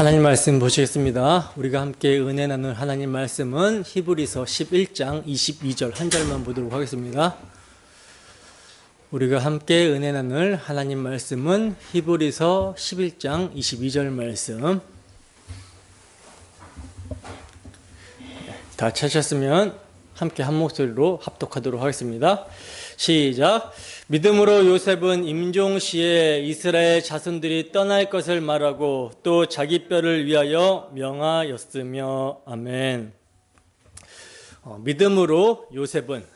하나님 말씀 보시겠습니다. 우리가 함께 은혜 나눌 하나님 말씀은 히브리서 11장 22절 한 절만 보도록 하겠습니다. 우리가 함께 은혜 나눌 하나님 말씀은 히브리서 11장 22절 말씀. 다 찾으셨으면 함께 한 목소리로 합독하도록 하겠습니다. 시작. 믿음으로 요셉은 임종시에 이스라엘 자손들이 떠날 것을 말하고 또 자기 뼈를 위하여 명하였으며. 아멘. 믿음으로 요셉은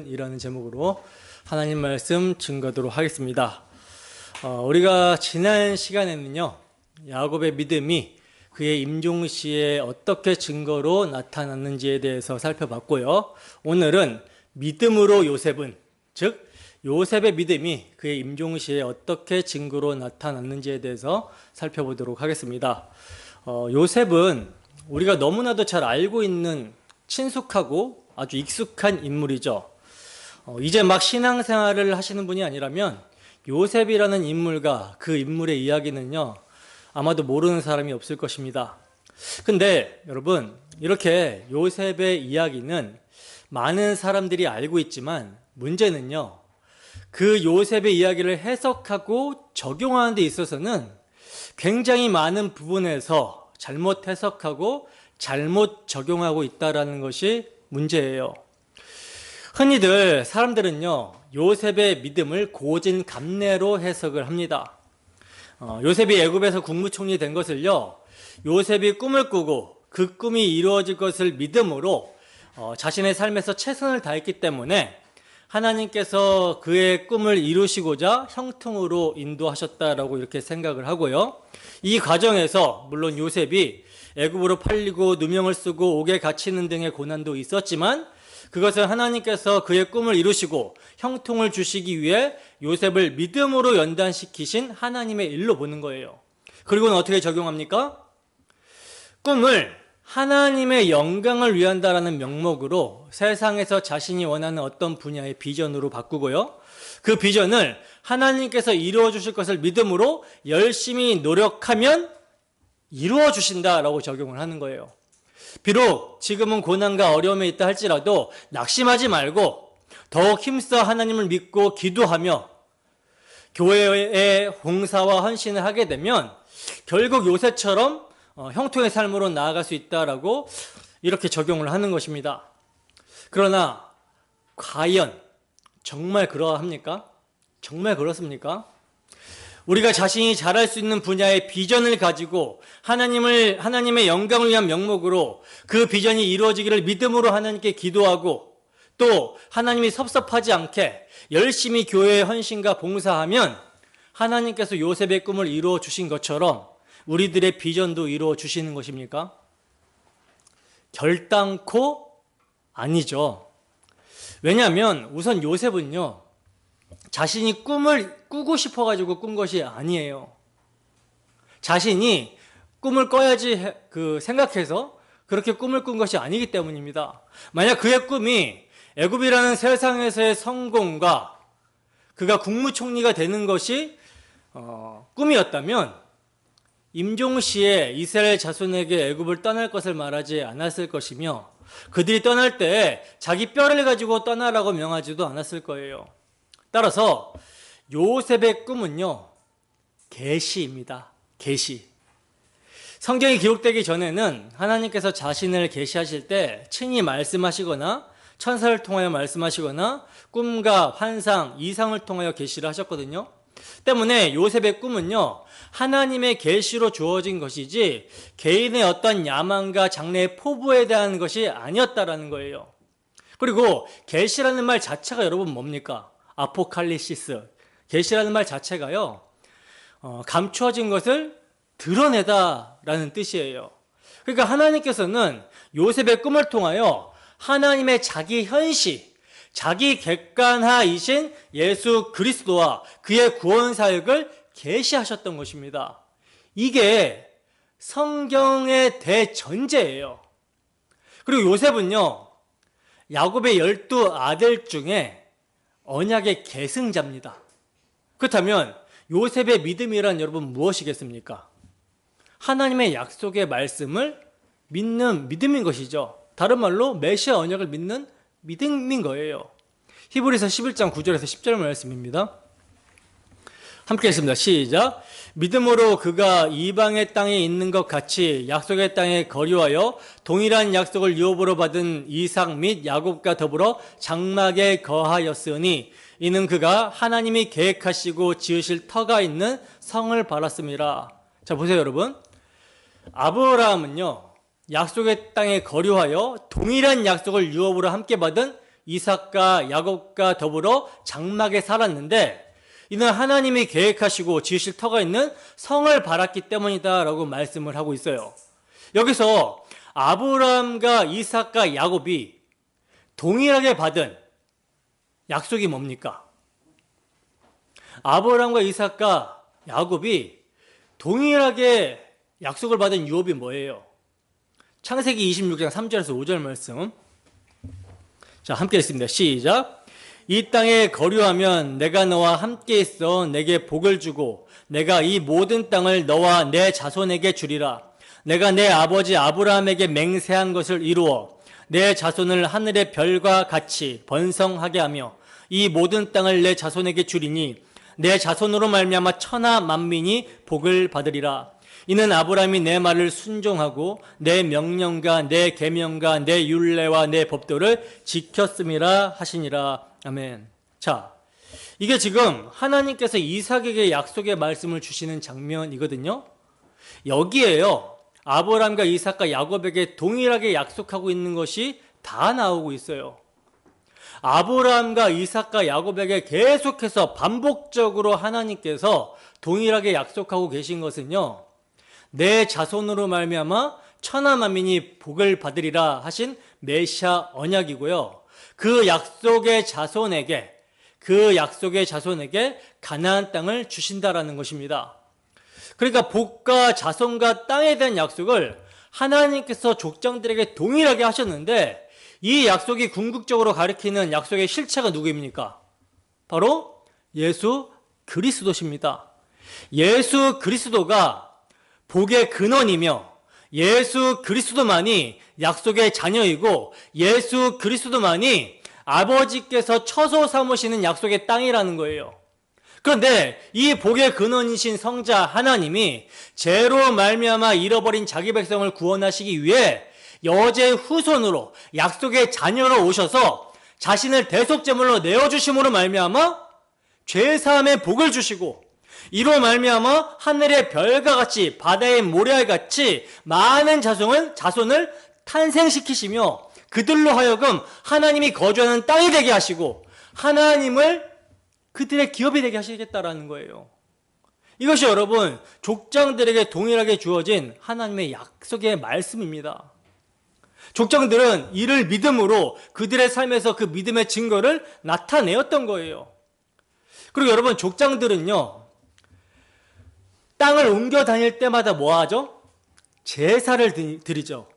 이라는 제목으로 하나님 말씀 증거하도록 하겠습니다. 우리가 지난 시간에는요, 야곱의 믿음이 그의 임종시에 어떻게 증거로 나타났는지에 대해서 살펴봤고요. 오늘은 믿음으로 요셉은, 즉 요셉의 믿음이 그의 임종시에 어떻게 증거로 나타났는지에 대해서 살펴보도록 하겠습니다. 요셉은 우리가 너무나도 잘 알고 있는 친숙하고 아주 익숙한 인물이죠. 이제 막 신앙생활을 하시는 분이 아니라면 요셉이라는 인물과 그 인물의 이야기는요, 아마도 모르는 사람이 없을 것입니다. 근데 여러분, 이렇게 요셉의 이야기는 많은 사람들이 알고 있지만 문제는요, 그 요셉의 이야기를 해석하고 적용하는 데 있어서는 굉장히 많은 부분에서 잘못 해석하고 잘못 적용하고 있다는 것이 문제예요. 흔히들 사람들은요, 요셉의 믿음을 고진감래로 해석을 합니다. 요셉이 애굽에서 국무총리 된 것을요, 요셉이 꿈을 꾸고 그 꿈이 이루어질 것을 믿음으로 자신의 삶에서 최선을 다했기 때문에 하나님께서 그의 꿈을 이루시고자 형통으로 인도하셨다라고 이렇게 생각을 하고요. 이 과정에서 물론 요셉이 애굽으로 팔리고 누명을 쓰고 옥에 갇히는 등의 고난도 있었지만 그것을 하나님께서 그의 꿈을 이루시고 형통을 주시기 위해 요셉을 믿음으로 연단시키신 하나님의 일로 보는 거예요. 그리고는 어떻게 적용합니까? 꿈을 하나님의 영광을 위한다라는 명목으로 세상에서 자신이 원하는 어떤 분야의 비전으로 바꾸고요. 그 비전을 하나님께서 이루어 주실 것을 믿음으로 열심히 노력하면 이루어 주신다라고 적용을 하는 거예요. 비록 지금은 고난과 어려움에 있다 할지라도 낙심하지 말고 더욱 힘써 하나님을 믿고 기도하며 교회의 봉사와 헌신을 하게 되면 결국 요셉처럼 형통의 삶으로 나아갈 수 있다라고 이렇게 적용을 하는 것입니다. 그러나 과연 정말 그러합니까? 정말 그렇습니까? 우리가 자신이 잘할 수 있는 분야의 비전을 가지고 하나님의 영광을 위한 명목으로 그 비전이 이루어지기를 믿음으로 하나님께 기도하고 또 하나님이 섭섭하지 않게 열심히 교회의 헌신과 봉사하면 하나님께서 요셉의 꿈을 이루어 주신 것처럼 우리들의 비전도 이루어 주시는 것입니까? 결단코 아니죠. 왜냐하면 우선 요셉은요, 자신이 꿈을 꾸고 싶어가지고 꾼 것이 아니에요. 자신이 꿈을 꿔야지 생각해서 그렇게 꿈을 꾼 것이 아니기 때문입니다. 만약 그의 꿈이 애굽이라는 세상에서의 성공과 그가 국무총리가 되는 것이 꿈이었다면 임종시에 이스라엘 자손에게 애굽을 떠날 것을 말하지 않았을 것이며 그들이 떠날 때 자기 뼈를 가지고 떠나라고 명하지도 않았을 거예요. 따라서 요셉의 꿈은요, 계시입니다. 계시. 성경이 기록되기 전에는 하나님께서 자신을 계시하실 때 친히 말씀하시거나 천사를 통하여 말씀하시거나 꿈과 환상, 이상을 통하여 계시를 하셨거든요. 때문에 요셉의 꿈은요, 하나님의 계시로 주어진 것이지 개인의 어떤 야망과 장래의 포부에 대한 것이 아니었다라는 거예요. 그리고 계시라는 말 자체가 여러분 뭡니까? 아포칼리시스. 계시라는 말 자체가요, 감추어진 것을 드러내다라는 뜻이에요. 그러니까 하나님께서는 요셉의 꿈을 통하여 하나님의 자기 현시, 자기 객관화이신 예수 그리스도와 그의 구원 사역을 계시하셨던 것입니다. 이게 성경의 대전제예요. 그리고 요셉은요, 야곱의 12아들 중에 언약의 계승자입니다. 그렇다면 요셉의 믿음이란 여러분 무엇이겠습니까? 하나님의 약속의 말씀을 믿는 믿음인 것이죠. 다른 말로 메시아 언약을 믿는 믿음인 거예요. 히브리서 11장 9절에서 10절 말씀입니다. 함께 읽습니다. 시작. 믿음으로 그가 이방의 땅에 있는 것 같이 약속의 땅에 거류하여 동일한 약속을 유업으로 받은 이삭 및 야곱과 더불어 장막에 거하였으니 이는 그가 하나님이 계획하시고 지으실 터가 있는 성을 바랐습니다. 자, 보세요, 여러분. 아브라함은요, 약속의 땅에 거류하여 동일한 약속을 유업으로 함께 받은 이삭과 야곱과 더불어 장막에 살았는데, 이는 하나님이 계획하시고 지으실 터가 있는 성을 바랐기 때문이다 라고 말씀을 하고 있어요. 여기서 아브라함과 이삭과 야곱이 동일하게 받은 약속이 뭡니까? 아브라함과 이삭과 야곱이 동일하게 약속을 받은 유업이 뭐예요? 창세기 26장 3절에서 5절 말씀. 자, 함께 읽습니다. 시작. 이 땅에 거류하면 내가 너와 함께 있어 내게 복을 주고 내가 이 모든 땅을 너와 내 자손에게 주리라. 내가 내 아버지 아브라함에게 맹세한 것을 이루어 내 자손을 하늘의 별과 같이 번성하게 하며 이 모든 땅을 내 자손에게 주리니 내 자손으로 말미암아 천하 만민이 복을 받으리라. 이는 아브라함이 내 말을 순종하고 내 명령과 내 계명과 내 율례와 내 법도를 지켰음이라 하시니라. 아멘. 자, 이게 지금 하나님께서 이삭에게 약속의 말씀을 주시는 장면이거든요. 여기에요, 아브라함과 이삭과 야곱에게 동일하게 약속하고 있는 것이 다 나오고 있어요. 아브라함과 이삭과 야곱에게 계속해서 반복적으로 하나님께서 동일하게 약속하고 계신 것은요, 내 자손으로 말미암아 천하 만민이 복을 받으리라 하신 메시아 언약이고요. 그 약속의 자손에게 가나안 땅을 주신다라는 것입니다. 그러니까 복과 자손과 땅에 대한 약속을 하나님께서 족장들에게 동일하게 하셨는데, 이 약속이 궁극적으로 가리키는 약속의 실체가 누구입니까? 바로 예수 그리스도십니다. 예수 그리스도가 복의 근원이며 예수 그리스도만이 약속의 자녀이고 예수 그리스도만이 아버지께서 처소 삼으시는 약속의 땅이라는 거예요. 그런데 이 복의 근원이신 성자 하나님이 죄로 말미암아 잃어버린 자기 백성을 구원하시기 위해 여자의 후손으로 약속의 자녀로 오셔서 자신을 대속제물로 내어주심으로 말미암아 죄사함의 복을 주시고, 이로 말미암아 하늘의 별과 같이 바다의 모래알 같이 많은 자손을 탄생시키시며 그들로 하여금 하나님이 거주하는 땅이 되게 하시고 하나님을 그들의 기업이 되게 하시겠다라는 거예요. 이것이 여러분 족장들에게 동일하게 주어진 하나님의 약속의 말씀입니다. 족장들은 이를 믿음으로 그들의 삶에서 그 믿음의 증거를 나타내었던 거예요. 그리고 여러분 족장들은요, 땅을 옮겨 다닐 때마다 뭐 하죠? 제사를 드리죠.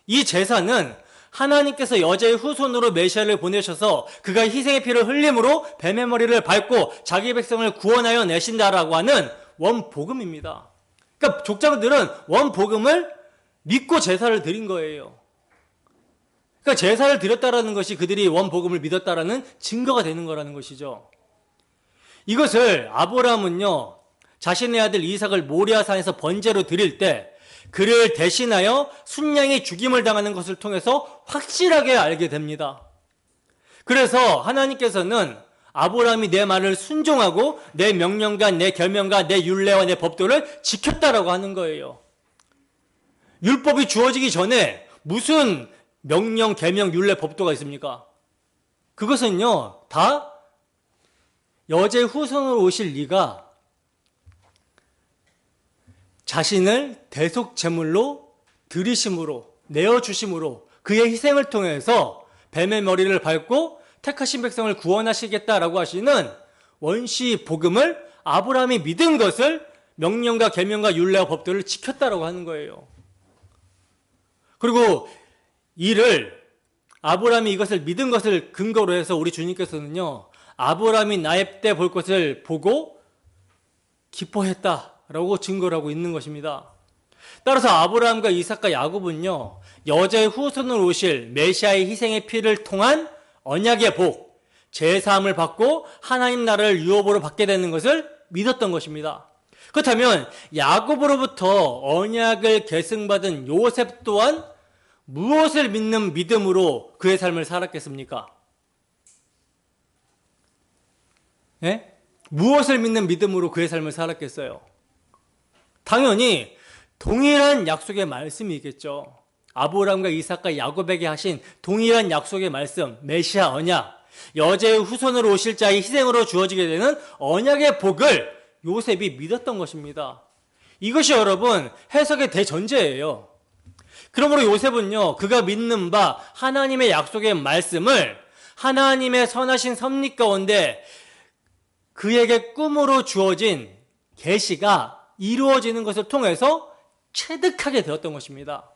이 제사는 하나님께서 여자의 후손으로 메시아를 보내셔서 그가 희생의 피를 흘림으로 뱀의 머리를 밟고 자기 백성을 구원하여 내신다라고 하는 원복음입니다. 그러니까 족장들은 원복음을 믿고 제사를 드린 거예요. 그러니까 제사를 드렸다라는 것이 그들이 원복음을 믿었다라는 증거가 되는 거라는 것이죠. 이것을 아브라함은요, 자신의 아들 이삭을 모리아산에서 번제로 드릴 때 그를 대신하여 순양이 죽임을 당하는 것을 통해서 확실하게 알게 됩니다. 그래서 하나님께서는 아브라함이 내 말을 순종하고 내 명령과 내 계명과 내 율례와 내 법도를 지켰다라고 하는 거예요. 율법이 주어지기 전에 무슨 명령, 계명, 율례, 법도가 있습니까? 그것은요, 다 여자의 후손으로 오실 네가 자신을 대속제물로 드리심으로 내어주심으로 그의 희생을 통해서 뱀의 머리를 밟고 택하신 백성을 구원하시겠다라고 하시는 원시 복음을 아브라함이 믿은 것을 명령과 계명과 율례와 법도를 지켰다라고 하는 거예요. 그리고 아브라함이 이것을 믿은 것을 근거로 해서 우리 주님께서는요, 아브라함이 나의 때 볼 것을 보고 기뻐했다라고 증거를 하고 있는 것입니다. 따라서 아브라함과 이삭과 야곱은요, 여자의 후손으로 오실 메시아의 희생의 피를 통한 언약의 복, 제사함을 받고 하나님 나라를 유업으로 받게 되는 것을 믿었던 것입니다. 그렇다면 야곱으로부터 언약을 계승받은 요셉 또한 무엇을 믿는 믿음으로 그의 삶을 살았겠습니까? 예? 무엇을 믿는 믿음으로 그의 삶을 살았겠어요? 당연히 동일한 약속의 말씀이겠죠. 아브라함과 이삭과 야곱에게 하신 동일한 약속의 말씀, 메시아 언약, 여자의 후손으로 오실 자의 희생으로 주어지게 되는 언약의 복을 요셉이 믿었던 것입니다. 이것이 여러분 해석의 대전제예요. 그러므로 요셉은요, 그가 믿는 바 하나님의 약속의 말씀을 하나님의 선하신 섭리 가운데 그에게 꿈으로 주어진 계시가 이루어지는 것을 통해서 체득하게 되었던 것입니다.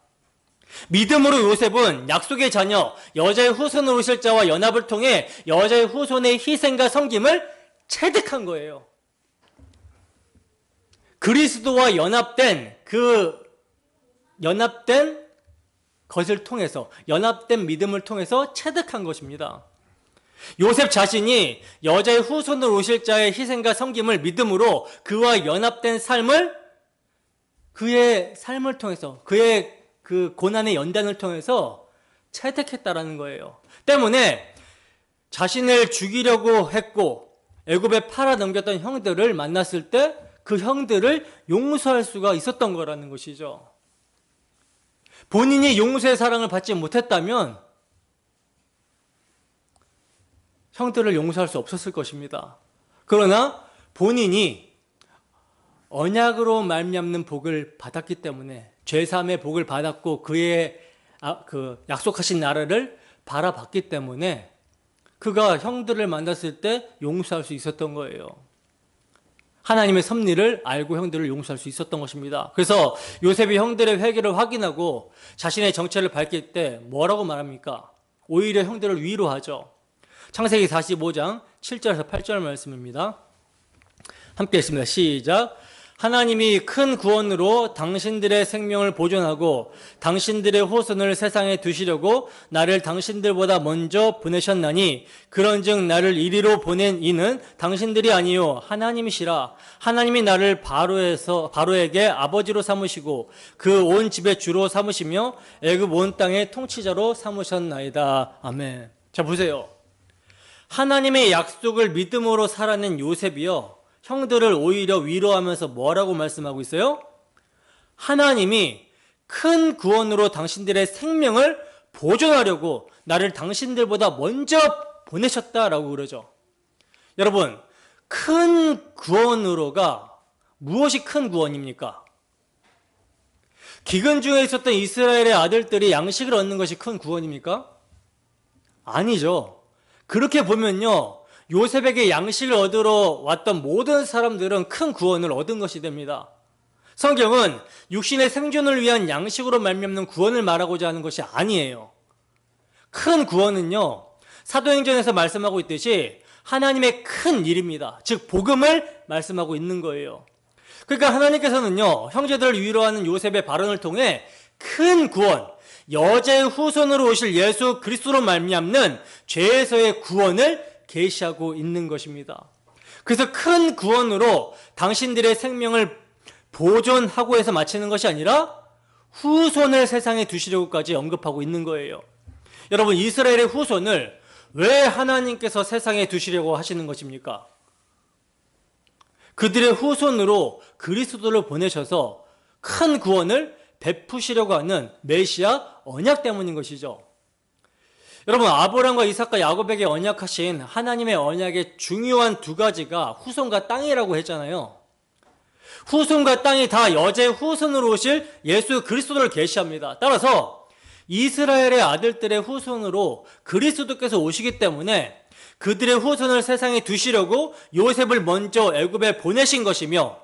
믿음으로 요셉은 약속의 자녀, 여자의 후손으로 오실 자와 연합을 통해 여자의 후손의 희생과 섬김을 체득한 거예요. 그리스도와 연합된 것을 통해서, 연합된 믿음을 통해서 체득한 것입니다. 요셉 자신이 여자의 후손으로 오실 자의 희생과 섬김을 믿음으로 그와 연합된 삶을 그의 삶을 통해서, 그의 그 고난의 연단을 통해서 채택했다라는 거예요. 때문에 자신을 죽이려고 했고 애굽에 팔아 넘겼던 형들을 만났을 때 그 형들을 용서할 수가 있었던 거라는 것이죠. 본인이 용서의 사랑을 받지 못했다면 형들을 용서할 수 없었을 것입니다. 그러나 본인이 언약으로 말미암는 복을 받았기 때문에, 죄사함의 복을 받았고 그의 그 약속하신 나라를 바라봤기 때문에 그가 형들을 만났을 때 용서할 수 있었던 거예요. 하나님의 섭리를 알고 형들을 용서할 수 있었던 것입니다. 그래서 요셉이 형들의 회개를 확인하고 자신의 정체를 밝힐 때 뭐라고 말합니까? 오히려 형들을 위로하죠. 창세기 45장 7절에서 8절 말씀입니다. 함께 읽습니다. 시작. 하나님이 큰 구원으로 당신들의 생명을 보존하고 당신들의 후손을 세상에 두시려고 나를 당신들보다 먼저 보내셨나니, 그런즉 나를 이리로 보낸 이는 당신들이 아니요 하나님이시라. 하나님이 나를 바로에게 아버지로 삼으시고 그 온 집의 주로 삼으시며 애굽 온 땅의 통치자로 삼으셨나이다. 아멘. 자, 보세요. 하나님의 약속을 믿음으로 살아낸 요셉이요, 형들을 오히려 위로하면서 뭐라고 말씀하고 있어요? 하나님이 큰 구원으로 당신들의 생명을 보존하려고 나를 당신들보다 먼저 보내셨다라고 그러죠. 여러분, 큰 구원으로가 무엇이 큰 구원입니까? 기근 중에 있었던 이스라엘의 아들들이 양식을 얻는 것이 큰 구원입니까? 아니죠. 그렇게 보면요, 요셉에게 양식을 얻으러 왔던 모든 사람들은 큰 구원을 얻은 것이 됩니다. 성경은 육신의 생존을 위한 양식으로 말미암는 구원을 말하고자 하는 것이 아니에요. 큰 구원은요, 사도행전에서 말씀하고 있듯이 하나님의 큰 일입니다. 즉 복음을 말씀하고 있는 거예요. 그러니까 하나님께서는요, 형제들을 위로하는 요셉의 발언을 통해 큰 구원, 여자의 후손으로 오실 예수 그리스도로 말미암는 죄에서의 구원을 계시하고 있는 것입니다. 그래서 큰 구원으로 당신들의 생명을 보존하고 해서 마치는 것이 아니라 후손을 세상에 두시려고까지 언급하고 있는 거예요. 여러분, 이스라엘의 후손을 왜 하나님께서 세상에 두시려고 하시는 것입니까? 그들의 후손으로 그리스도를 보내셔서 큰 구원을 베푸시려고 하는 메시아 언약 때문인 것이죠. 여러분, 아브라함과 이삭과 야곱에게 언약하신 하나님의 언약의 중요한 두 가지가 후손과 땅이라고 했잖아요. 후손과 땅이 다 여자의 후손으로 오실 예수 그리스도를 계시합니다. 따라서 이스라엘의 아들들의 후손으로 그리스도께서 오시기 때문에 그들의 후손을 세상에 두시려고 요셉을 먼저 애굽에 보내신 것이며,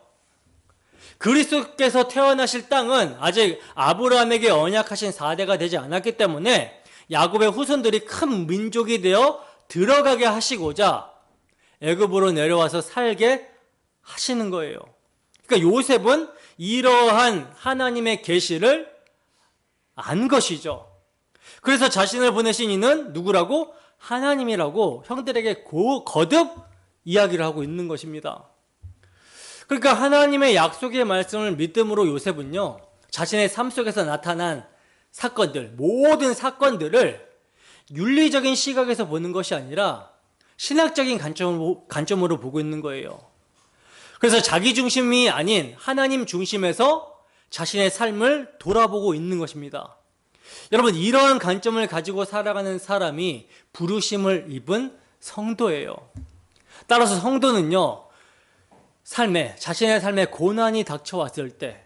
그리스도께서 태어나실 땅은 아직 아브라함에게 언약하신 4대가 되지 않았기 때문에 야곱의 후손들이 큰 민족이 되어 들어가게 하시고자 애굽으로 내려와서 살게 하시는 거예요. 그러니까 요셉은 이러한 하나님의 계시를 안 것이죠. 그래서 자신을 보내신 이는 누구라고? 하나님이라고 형들에게 거듭 이야기를 하고 있는 것입니다. 그러니까 하나님의 약속의 말씀을 믿음으로 요셉은요, 자신의 삶 속에서 나타난 사건들, 모든 사건들을 윤리적인 시각에서 보는 것이 아니라 신학적인 관점으로 보고 있는 거예요. 그래서 자기 중심이 아닌 하나님 중심에서 자신의 삶을 돌아보고 있는 것입니다. 여러분, 이러한 관점을 가지고 살아가는 사람이 부르심을 입은 성도예요. 따라서 성도는요, 자신의 삶에 고난이 닥쳐왔을 때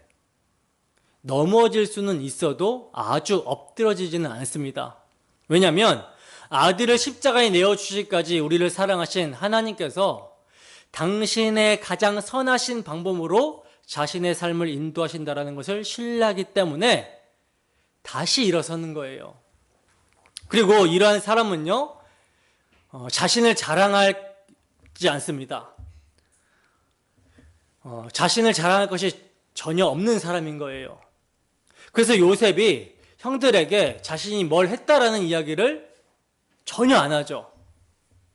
넘어질 수는 있어도 아주 엎드러지지는 않습니다. 왜냐하면 아들을 십자가에 내어주시기까지 우리를 사랑하신 하나님께서 당신의 가장 선하신 방법으로 자신의 삶을 인도하신다는 것을 신뢰하기 때문에 다시 일어서는 거예요. 그리고 이러한 사람은요, 자신을 자랑하지 않습니다. 자신을 자랑할 것이 전혀 없는 사람인 거예요. 그래서 요셉이 형들에게 자신이 뭘 했다라는 이야기를 전혀 안 하죠.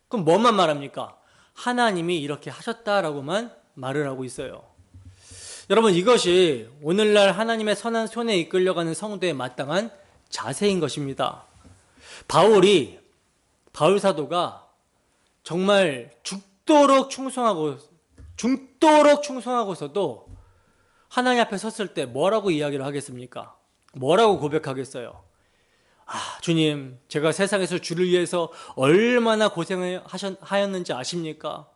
그럼 뭐만 말합니까? 하나님이 이렇게 하셨다라고만 말을 하고 있어요. 여러분, 이것이 오늘날 하나님의 선한 손에 이끌려가는 성도의 마땅한 자세인 것입니다. 바울 사도가 정말 죽도록 충성하고서도 하나님 앞에 섰을 때 뭐라고 이야기를 하겠습니까? 뭐라고 고백하겠어요? 주님, 제가 세상에서 주를 위해서 얼마나 고생을 하였는지 아십니까?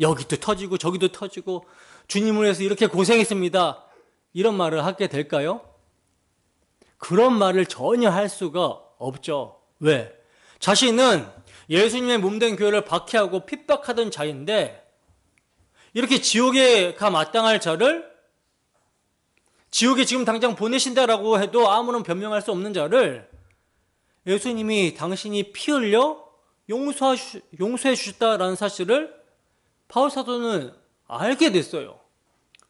여기도 터지고 저기도 터지고 주님을 위해서 이렇게 고생했습니다. 이런 말을 하게 될까요? 그런 말을 전혀 할 수가 없죠. 왜? 자신은 예수님의 몸된 교회를 박해하고 핍박하던 자인데 이렇게 지옥에 가 마땅할 자를, 지옥에 지금 당장 보내신다라고 해도 아무런 변명할 수 없는 자를 예수님이 당신이 피 흘려 용서해 주셨다라는 사실을 바울 사도는 알게 됐어요.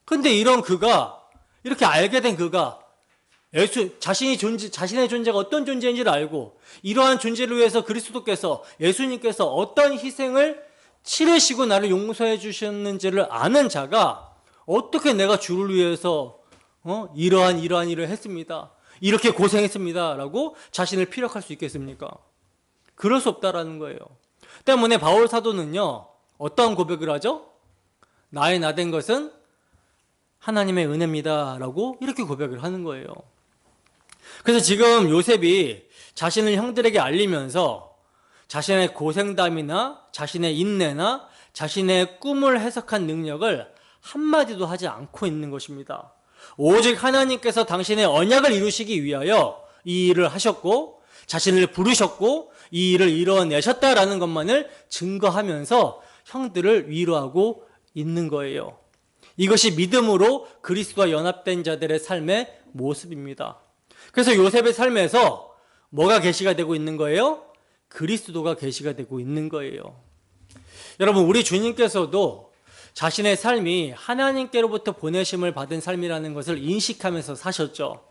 근데 이렇게 알게 된 그가 자신의 존재가 어떤 존재인지를 알고 이러한 존재를 위해서 그리스도께서, 예수님께서 어떤 희생을 치르시고 나를 용서해 주셨는지를 아는 자가 어떻게 내가 주를 위해서 이러한 일을 했습니다, 이렇게 고생했습니다 라고 자신을 피력할 수 있겠습니까? 그럴 수 없다라는 거예요. 때문에 바울 사도는요, 어떤 고백을 하죠? 나의 나된 것은 하나님의 은혜입니다 라고 이렇게 고백을 하는 거예요. 그래서 지금 요셉이 자신을 형들에게 알리면서 자신의 고생담이나 자신의 인내나 자신의 꿈을 해석한 능력을 한마디도 하지 않고 있는 것입니다. 오직 하나님께서 당신의 언약을 이루시기 위하여 이 일을 하셨고 자신을 부르셨고 이 일을 이뤄내셨다라는 것만을 증거하면서 형들을 위로하고 있는 거예요. 이것이 믿음으로 그리스도와 연합된 자들의 삶의 모습입니다. 그래서 요셉의 삶에서 뭐가 계시가 되고 있는 거예요? 그리스도가 계시가 되고 있는 거예요. 여러분, 우리 주님께서도 자신의 삶이 하나님께로부터 보내심을 받은 삶이라는 것을 인식하면서 사셨죠.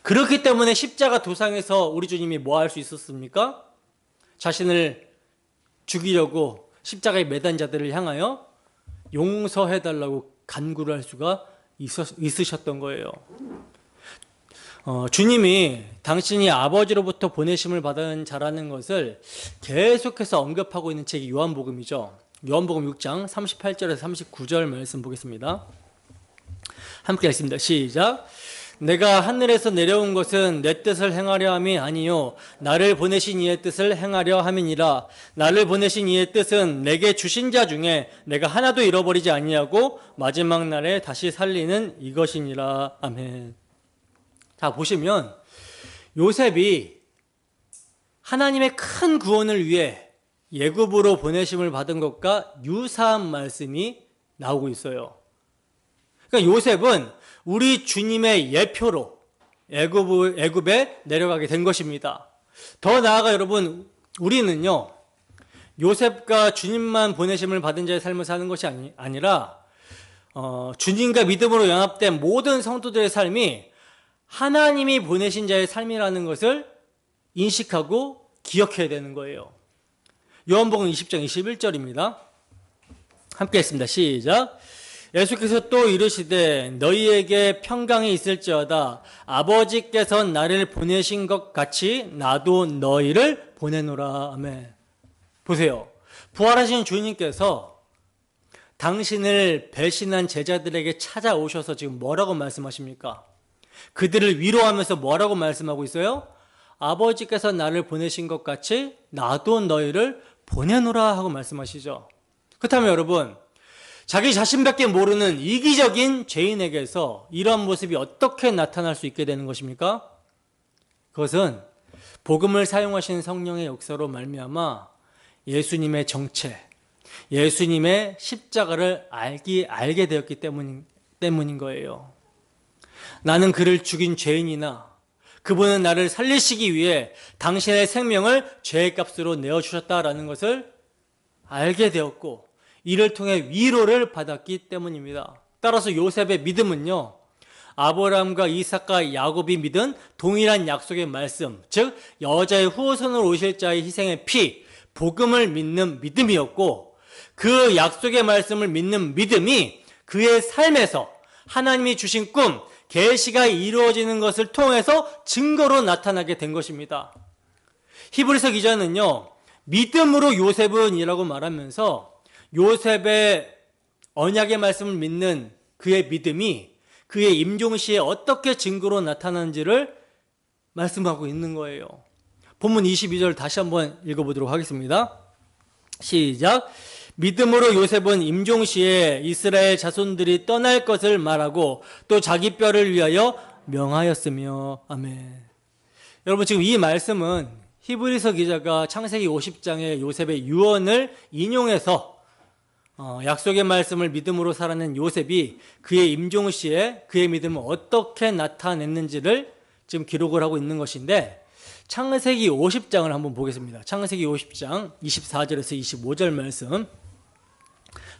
그렇기 때문에 십자가 도상에서 우리 주님이 뭐 할 수 있었습니까? 자신을 죽이려고 십자가에 매단 자들을 향하여 용서해달라고 간구를 할 수가 있으셨던 거예요. 주님이 당신이 아버지로부터 보내심을 받은 자라는 것을 계속해서 언급하고 있는 책이 요한복음이죠. 요한복음 6장 38절에서 39절 말씀 보겠습니다. 함께 읽습니다. 시작. 내가 하늘에서 내려온 것은 내 뜻을 행하려 함이 아니요 나를 보내신 이의 뜻을 행하려 함이니라. 나를 보내신 이의 뜻은 내게 주신 자 중에 내가 하나도 잃어버리지 아니하고 마지막 날에 다시 살리는 이것이니라. 아멘. 자, 보시면 요셉이 하나님의 큰 구원을 위해 애굽으로 보내심을 받은 것과 유사한 말씀이 나오고 있어요. 그러니까 요셉은 우리 주님의 예표로 애굽에 내려가게 된 것입니다. 더 나아가 여러분, 우리는요, 요셉과 주님만 보내심을 받은 자의 삶을 사는 것이 아니라 주님과 믿음으로 연합된 모든 성도들의 삶이 하나님이 보내신 자의 삶이라는 것을 인식하고 기억해야 되는 거예요. 요한복음 20장 21절입니다. 함께 했습니다. 시작. 예수께서 또 이르시되 너희에게 평강이 있을지어다. 아버지께서 나를 보내신 것 같이 나도 너희를 보내노라. 아멘. 보세요. 부활하신 주님께서 당신을 배신한 제자들에게 찾아오셔서 지금 뭐라고 말씀하십니까? 그들을 위로하면서 뭐라고 말씀하고 있어요? 아버지께서 나를 보내신 것 같이 나도 너희를 보내노라 하고 말씀하시죠. 그렇다면 여러분, 자기 자신밖에 모르는 이기적인 죄인에게서 이러한 모습이 어떻게 나타날 수 있게 되는 것입니까? 그것은 복음을 사용하신 성령의 역사로 말미암아 예수님의 정체, 예수님의 십자가를 알게 되었기 때문인 거예요. 나는 그를 죽인 죄인이나 그분은 나를 살리시기 위해 당신의 생명을 죄의 값으로 내어주셨다라는 것을 알게 되었고 이를 통해 위로를 받았기 때문입니다. 따라서 요셉의 믿음은요, 아브라함과 이삭과 야곱이 믿은 동일한 약속의 말씀, 즉 여자의 후손으로 오실 자의 희생의 피, 복음을 믿는 믿음이었고 그 약속의 말씀을 믿는 믿음이 그의 삶에서 하나님이 주신 꿈, 계시가 이루어지는 것을 통해서 증거로 나타나게 된 것입니다. 히브리서 기자는요, 믿음으로 요셉은 이라고 말하면서 요셉의 언약의 말씀을 믿는 그의 믿음이 그의 임종시에 어떻게 증거로 나타나는지를 말씀하고 있는 거예요. 본문 22절 다시 한번 읽어보도록 하겠습니다. 시작. 믿음으로 요셉은 임종시에 이스라엘 자손들이 떠날 것을 말하고 또 자기 뼈를 위하여 명하였으며. 아멘. 여러분, 지금 이 말씀은 히브리서 기자가 창세기 50장의 요셉의 유언을 인용해서 약속의 말씀을 믿음으로 살아낸 요셉이 그의 임종시에 그의 믿음을 어떻게 나타냈는지를 지금 기록을 하고 있는 것인데, 창세기 50장을 한번 보겠습니다. 창세기 50장 24절에서 25절 말씀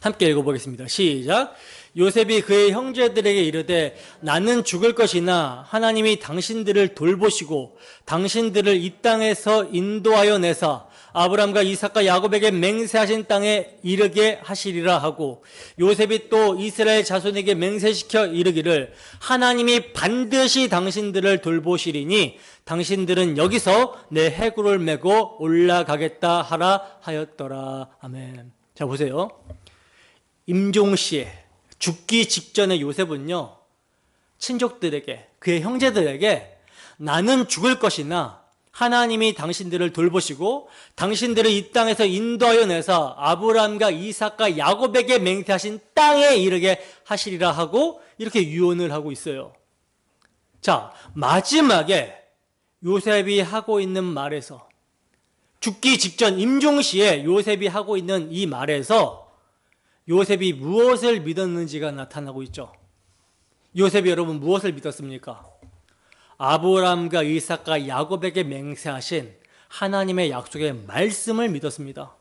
함께 읽어보겠습니다. 시작. 요셉이 그의 형제들에게 이르되 나는 죽을 것이나 하나님이 당신들을 돌보시고 당신들을 이 땅에서 인도하여 내사 아브람과 이삭과 야곱에게 맹세하신 땅에 이르게 하시리라 하고, 요셉이 또 이스라엘 자손에게 맹세시켜 이르기를 하나님이 반드시 당신들을 돌보시리니 당신들은 여기서 내 해구를 메고 올라가겠다 하라 하였더라. 아멘. 자, 보세요. 임종시에 죽기 직전에 요셉은요, 친족들에게, 그의 형제들에게 나는 죽을 것이나 하나님이 당신들을 돌보시고 당신들을 이 땅에서 인도하여 내서 아브라함과 이삭과 야곱에게 맹세하신 땅에 이르게 하시리라 하고 이렇게 유언을 하고 있어요. 자, 마지막에 요셉이 하고 있는 말에서, 죽기 직전 임종시에 요셉이 하고 있는 이 말에서 요셉이 무엇을 믿었는지가 나타나고 있죠. 요셉이 여러분 무엇을 믿었습니까? 아브라함과 이삭과 야곱에게 맹세하신 하나님의 약속의 말씀을 믿었습니다.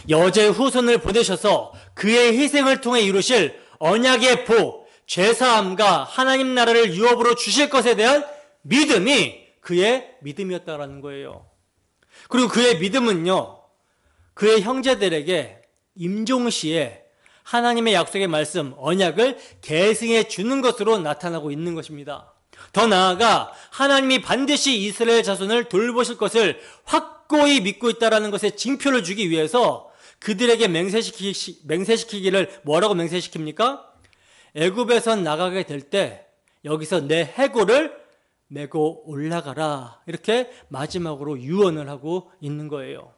여자의 후손을 보내셔서 그의 희생을 통해 이루실 언약의 복, 죄사함과 하나님 나라를 유업으로 주실 것에 대한 믿음이 그의 믿음이었다라는 거예요. 그리고 그의 믿음은요, 그의 형제들에게 임종시에 하나님의 약속의 말씀, 언약을 계승해 주는 것으로 나타나고 있는 것입니다. 더 나아가 하나님이 반드시 이스라엘 자손을 돌보실 것을 확고히 믿고 있다는 것에 징표를 주기 위해서 그들에게 맹세시키기를 뭐라고 맹세시킵니까? 애굽에서 나가게 될 때 여기서 내 해골을 메고 올라가라, 이렇게 마지막으로 유언을 하고 있는 거예요.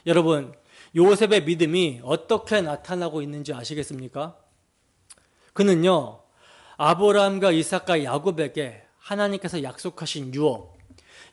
여러분, 요셉의 믿음이 어떻게 나타나고 있는지 아시겠습니까? 그는요, 아브라함과 이삭과 야곱에게 하나님께서 약속하신 유업,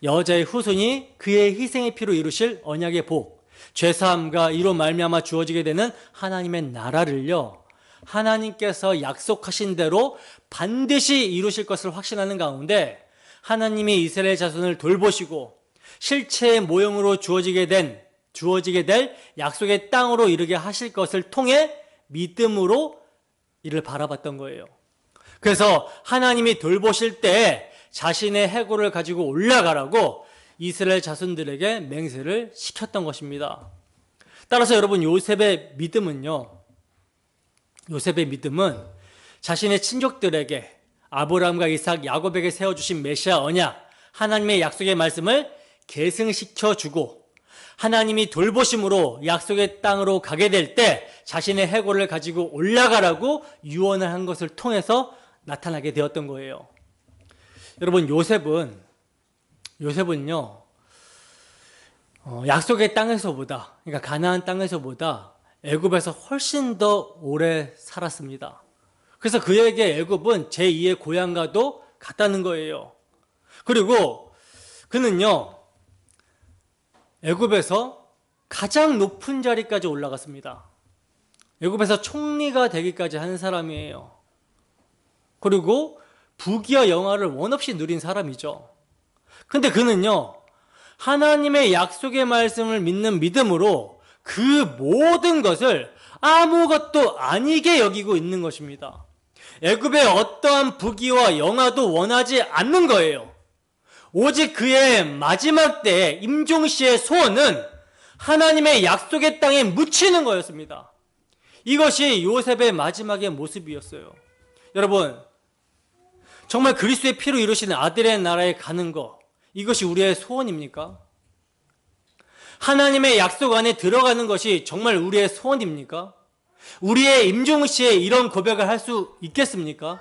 여자의 후손이 그의 희생의 피로 이루실 언약의 복, 죄사함과 이로 말미암아 주어지게 되는 하나님의 나라를요, 하나님께서 약속하신 대로 반드시 이루실 것을 확신하는 가운데 하나님이 이스라엘 자손을 돌보시고 실체의 모형으로 주어지게 될 약속의 땅으로 이르게 하실 것을 통해 믿음으로 이를 바라봤던 거예요. 그래서 하나님이 돌보실 때 자신의 해골을 가지고 올라가라고 이스라엘 자손들에게 맹세를 시켰던 것입니다. 따라서 여러분, 요셉의 믿음은 자신의 친족들에게 아브라함과 이삭, 야곱에게 세워주신 메시아 언약, 하나님의 약속의 말씀을 계승시켜주고 하나님이 돌보심으로 약속의 땅으로 가게 될 때 자신의 해골을 가지고 올라가라고 유언을 한 것을 통해서 나타나게 되었던 거예요. 여러분, 요셉은요, 약속의 땅에서보다, 그러니까 가나안 땅에서보다 애굽에서 훨씬 더 오래 살았습니다. 그래서 그에게 애굽은 제2의 고향과도 같다는 거예요. 그리고 그는요, 애굽에서 가장 높은 자리까지 올라갔습니다. 애굽에서 총리가 되기까지 한 사람이에요. 그리고 부귀와 영화를 원없이 누린 사람이죠. 근데 그는요, 하나님의 약속의 말씀을 믿는 믿음으로 그 모든 것을 아무것도 아니게 여기고 있는 것입니다. 애굽의 어떠한 부귀와 영화도 원하지 않는 거예요. 오직 그의 마지막 때에 임종시의 소원은 하나님의 약속의 땅에 묻히는 거였습니다. 이것이 요셉의 마지막의 모습이었어요. 여러분, 정말 그리스도의 피로 이루시는 아들의 나라에 가는 것, 이것이 우리의 소원입니까? 하나님의 약속 안에 들어가는 것이 정말 우리의 소원입니까? 우리의 임종시에 이런 고백을 할 수 있겠습니까?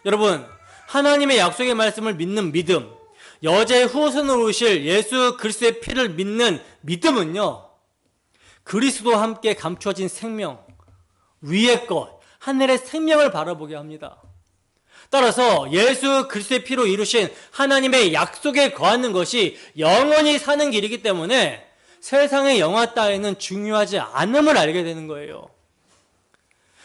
여러분, 하나님의 약속의 말씀을 믿는 믿음, 여자의 후손으로 오실 예수 그리스도의 피를 믿는 믿음은요, 그리스도와 함께 감추어진 생명, 위의 것, 하늘의 생명을 바라보게 합니다. 따라서 예수 그리스도의 피로 이루신 하나님의 약속에 거하는 것이 영원히 사는 길이기 때문에 세상의 영화 따위는 중요하지 않음을 알게 되는 거예요.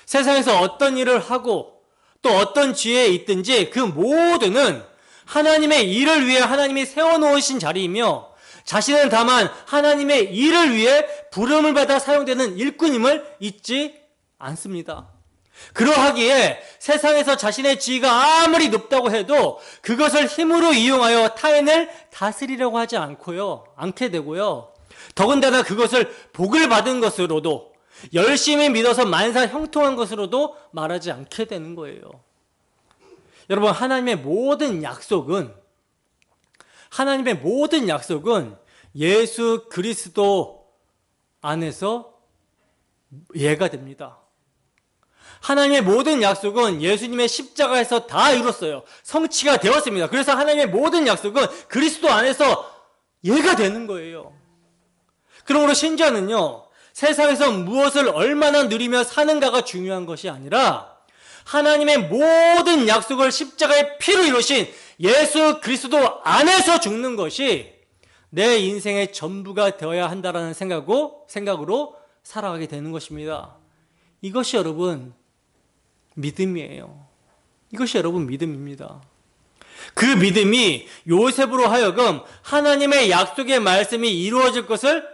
세상에서 어떤 일을 하고 또 어떤 지혜에 있든지 그 모두는 하나님의 일을 위해 하나님이 세워놓으신 자리이며 자신은 다만 하나님의 일을 위해 부름을 받아 사용되는 일꾼임을 잊지 않습니다. 그러하기에 세상에서 자신의 지위가 아무리 높다고 해도 그것을 힘으로 이용하여 타인을 다스리려고 하지 않게 되고요. 더군다나 그것을 복을 받은 것으로도 열심히 믿어서 만사 형통한 것으로도 말하지 않게 되는 거예요. 여러분, 하나님의 모든 약속은 예수 그리스도 안에서 이해가 됩니다. 하나님의 모든 약속은 예수님의 십자가에서 다 이뤘어요. 성취가 되었습니다. 그래서 하나님의 모든 약속은 그리스도 안에서 이해가 되는 거예요. 그러므로 신자는요, 세상에서 무엇을 얼마나 누리며 사는가가 중요한 것이 아니라 하나님의 모든 약속을 십자가의 피로 이루신 예수 그리스도 안에서 죽는 것이 내 인생의 전부가 되어야 한다는 생각으로 살아가게 되는 것입니다. 이것이 여러분 믿음이에요. 이것이 여러분 믿음입니다. 그 믿음이 요셉으로 하여금 하나님의 약속의 말씀이 이루어질 것을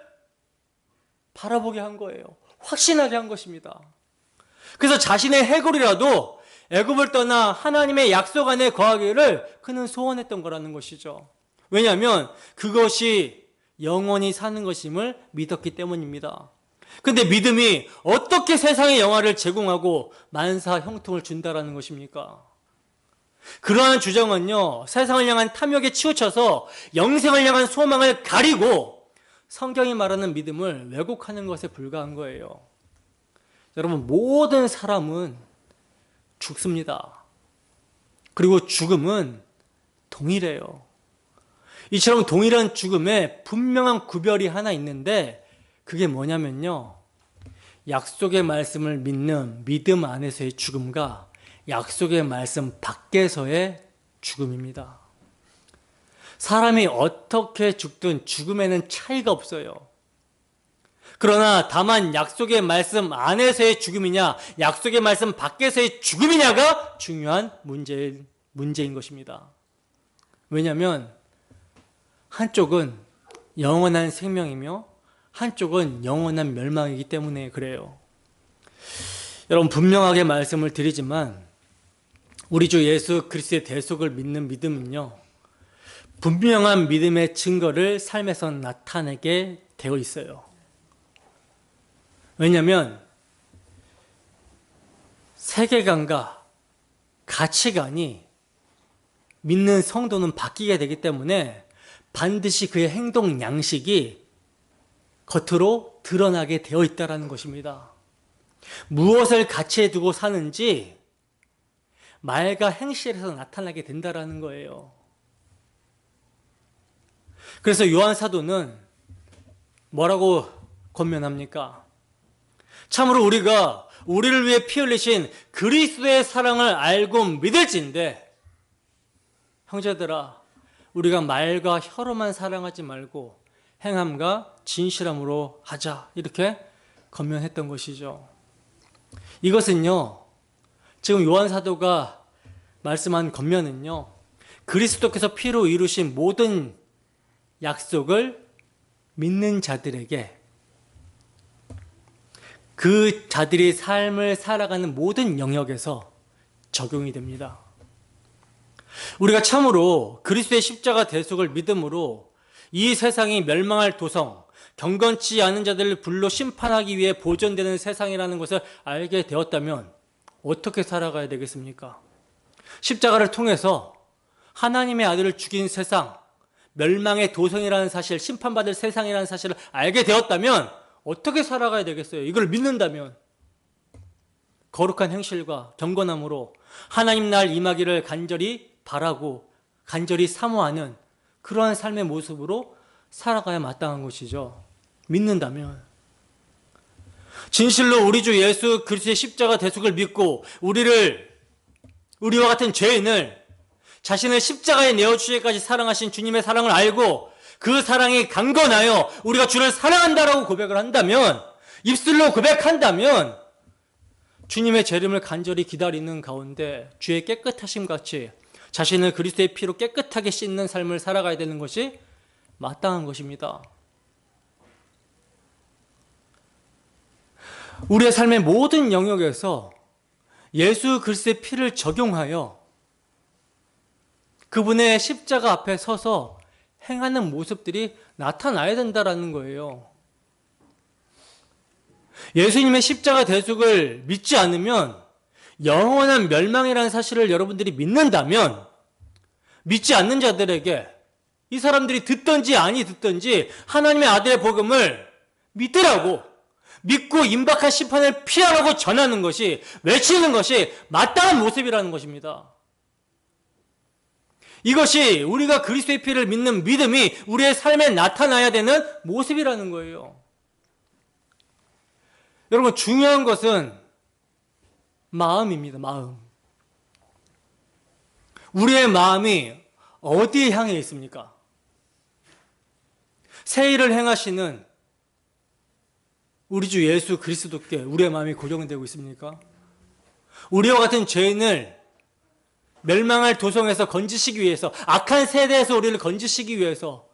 바라보게 한 거예요. 확신하게 한 것입니다. 그래서 자신의 해골이라도 애굽을 떠나 하나님의 약속 안에 거하기를 그는 소원했던 거라는 것이죠. 왜냐하면 그것이 영원히 사는 것임을 믿었기 때문입니다. 근데 믿음이 어떻게 세상의 영화를 제공하고 만사 형통을 준다라는 것입니까? 그러한 주장은요, 세상을 향한 탐욕에 치우쳐서 영생을 향한 소망을 가리고 성경이 말하는 믿음을 왜곡하는 것에 불과한 거예요. 여러분, 모든 사람은 죽습니다. 그리고 죽음은 동일해요. 이처럼 동일한 죽음에 분명한 구별이 하나 있는데 그게 뭐냐면요, 약속의 말씀을 믿는 믿음 안에서의 죽음과 약속의 말씀 밖에서의 죽음입니다. 사람이 어떻게 죽든 죽음에는 차이가 없어요. 그러나 다만 약속의 말씀 안에서의 죽음이냐 약속의 말씀 밖에서의 죽음이냐가 중요한 문제인 것입니다. 왜냐하면 한쪽은 영원한 생명이며 한쪽은 영원한 멸망이기 때문에 그래요. 여러분, 분명하게 말씀을 드리지만 우리 주 예수 그리스도의 대속을 믿는 믿음은요, 분명한 믿음의 증거를 삶에서 나타내게 되어 있어요. 왜냐하면 세계관과 가치관이 믿는 성도는 바뀌게 되기 때문에 반드시 그의 행동 양식이 겉으로 드러나게 되어 있다는 것입니다. 무엇을 가치에 두고 사는지 말과 행실에서 나타나게 된다는 거예요. 그래서 요한 사도는 뭐라고 권면합니까? 참으로 우리가 우리를 위해 피 흘리신 그리스도의 사랑을 알고 믿을진대, 형제들아, 우리가 말과 혀로만 사랑하지 말고 행함과 진실함으로 하자, 이렇게 권면했던 것이죠. 이것은요, 지금 요한 사도가 말씀한 권면은요, 그리스도께서 피로 이루신 모든 약속을 믿는 자들에게, 그 자들이 삶을 살아가는 모든 영역에서 적용이 됩니다. 우리가 참으로 그리스도의 십자가 대속을 믿음으로 이 세상이 멸망할 도성, 경건치 않은 자들을 불로 심판하기 위해 보존되는 세상이라는 것을 알게 되었다면 어떻게 살아가야 되겠습니까? 십자가를 통해서 하나님의 아들을 죽인 세상, 멸망의 도성이라는 사실, 심판받을 세상이라는 사실을 알게 되었다면 어떻게 살아가야 되겠어요? 이걸 믿는다면 거룩한 행실과 경건함으로 하나님 날 임하기를 간절히 바라고 간절히 사모하는 그러한 삶의 모습으로 살아가야 마땅한 것이죠. 믿는다면. 진실로 우리 주 예수 그리스도의 십자가 대속을 믿고 우리와 같은 죄인을 자신을 십자가에 내어주시기까지 사랑하신 주님의 사랑을 알고 그 사랑이 강건하여 우리가 주를 사랑한다라고 고백을 한다면, 입술로 고백한다면 주님의 재림을 간절히 기다리는 가운데 주의 깨끗하심 같이 자신을 그리스도의 피로 깨끗하게 씻는 삶을 살아가야 되는 것이 마땅한 것입니다. 우리의 삶의 모든 영역에서 예수 그리스도의 피를 적용하여 그분의 십자가 앞에 서서 행하는 모습들이 나타나야 된다는 거예요. 예수님의 십자가 대속을 믿지 않으면 영원한 멸망이라는 사실을 여러분들이 믿는다면, 믿지 않는 자들에게 이 사람들이 듣든지 아니 듣든지 하나님의 아들의 복음을 믿으라고, 믿고 임박한 심판을 피하라고 전하는 것이, 외치는 것이 마땅한 모습이라는 것입니다. 이것이 우리가 그리스도의 피를 믿는 믿음이 우리의 삶에 나타나야 되는 모습이라는 거예요. 여러분, 중요한 것은 마음입니다. 마음. 우리의 마음이 어디에 향해 있습니까? 새 일을 행하시는 우리 주 예수 그리스도께 우리의 마음이 고정되고 있습니까? 우리와 같은 죄인을 멸망할 도성에서 건지시기 위해서, 악한 세대에서 우리를 건지시기 위해서,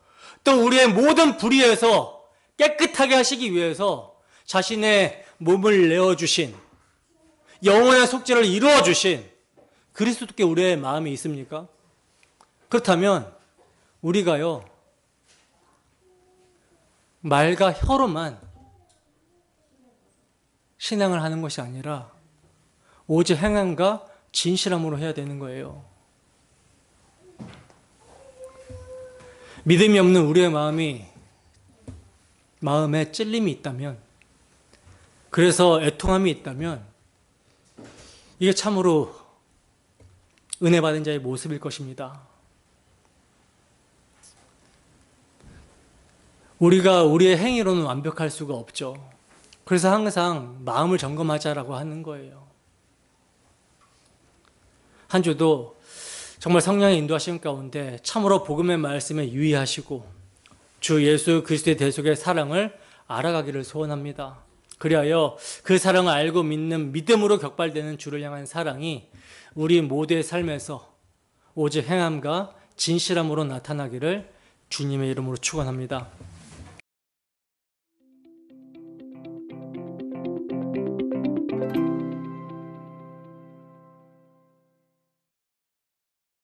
또 우리의 모든 불의에서 깨끗하게 하시기 위해서 자신의 몸을 내어주신, 영원한 속죄를 이루어주신 그리스도께 우리의 마음이 있습니까? 그렇다면 우리가요, 말과 혀로만 신앙을 하는 것이 아니라 오직 행함과 진실함으로 해야 되는 거예요. 믿음이 없는 우리의 마음에 찔림이 있다면, 그래서 애통함이 있다면 이게 참으로 은혜 받은 자의 모습일 것입니다. 우리가 우리의 행위로는 완벽할 수가 없죠. 그래서 항상 마음을 점검하자라고 하는 거예요. 한 주도 정말 성령의 인도하심 가운데 참으로 복음의 말씀에 유의하시고 주 예수 그리스도의 대속의 사랑을 알아가기를 소원합니다. 그리하여 그 사랑을 알고 믿는 믿음으로 격발되는 주를 향한 사랑이 우리 모두의 삶에서 오직 행함과 진실함으로 나타나기를 주님의 이름으로 축원합니다.